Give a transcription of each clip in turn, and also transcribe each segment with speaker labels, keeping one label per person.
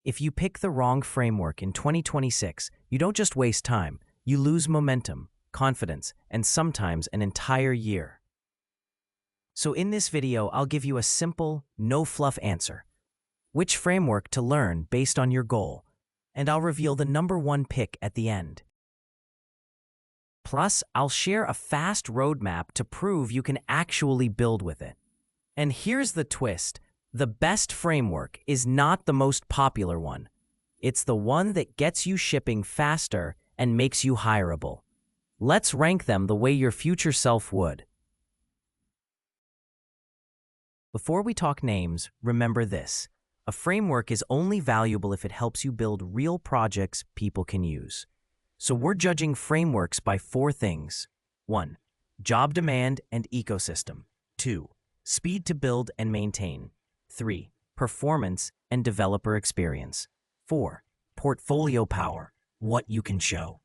Speaker 1: If you pick the wrong framework in 2026, you don't just waste time, you lose momentum, confidence, and sometimes an entire year. So in this video, I'll give you a simple, no-fluff answer. Which framework to learn based on your goal, and I'll reveal the #1 pick at the end. Plus, I'll share a fast roadmap to prove you can actually build with it. And here's the twist. The best framework is not the most popular one. It's the one that gets you shipping faster and makes you hireable. Let's rank them the way your future self would. Before we talk names, remember this. A framework is only valuable if it helps you build real projects people can use. So we're judging frameworks by 4 things. 1. Job demand and ecosystem. 2. Speed to build and maintain. 3. Performance and developer experience. 4. Portfolio power, what you can show.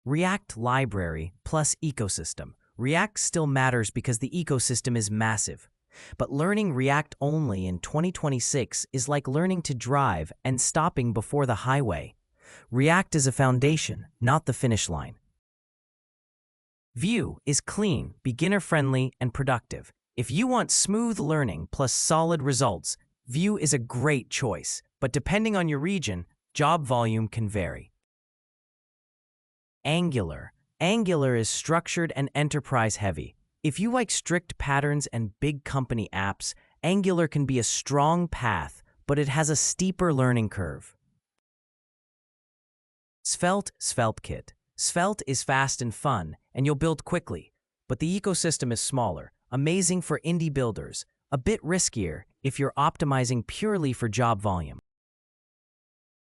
Speaker 1: React library plus ecosystem. React still matters because the ecosystem is massive. But learning React only in 2026 is like learning to drive and stopping before the highway. React is a foundation, not the finish line. Vue is clean, beginner-friendly, and productive. If you want smooth learning plus solid results, Vue is a great choice, but depending on your region, job volume can vary. Angular. Angular is structured and enterprise-heavy. If you like strict patterns and big company apps, Angular can be a strong path, but it has a steeper learning curve. SvelteKit. Svelte is fast and fun, and you'll build quickly, but the ecosystem is smaller, amazing for indie builders, a bit riskier if you're optimizing purely for job volume.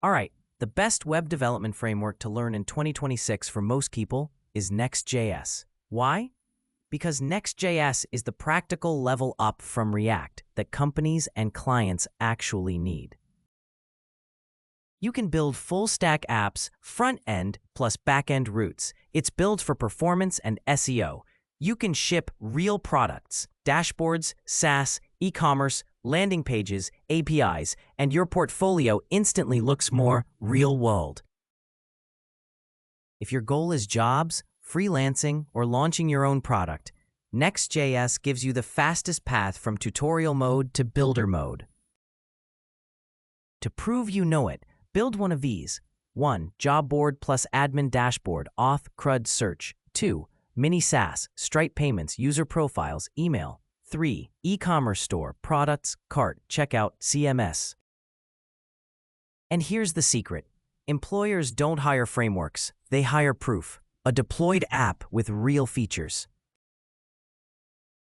Speaker 1: All right, the best web development framework to learn in 2026 for most people is Next.js. Why? Because Next.js is the practical level up from React that companies and clients actually need. You can build full-stack apps, front-end plus back-end routes. It's built for performance and SEO. You can ship real products, dashboards, SaaS, e-commerce, landing pages, APIs, and your portfolio instantly looks more real-world. If your goal is jobs, freelancing, or launching your own product, Next.js gives you the fastest path from tutorial mode to builder mode. To prove you know it, build one of these. 1. Job board plus admin dashboard, auth, CRUD search. 2. Mini SaaS, Stripe payments, user profiles, email. 3. E-commerce store, products, cart, checkout, CMS. And here's the secret. Employers don't hire frameworks, they hire proof. A deployed app with real features.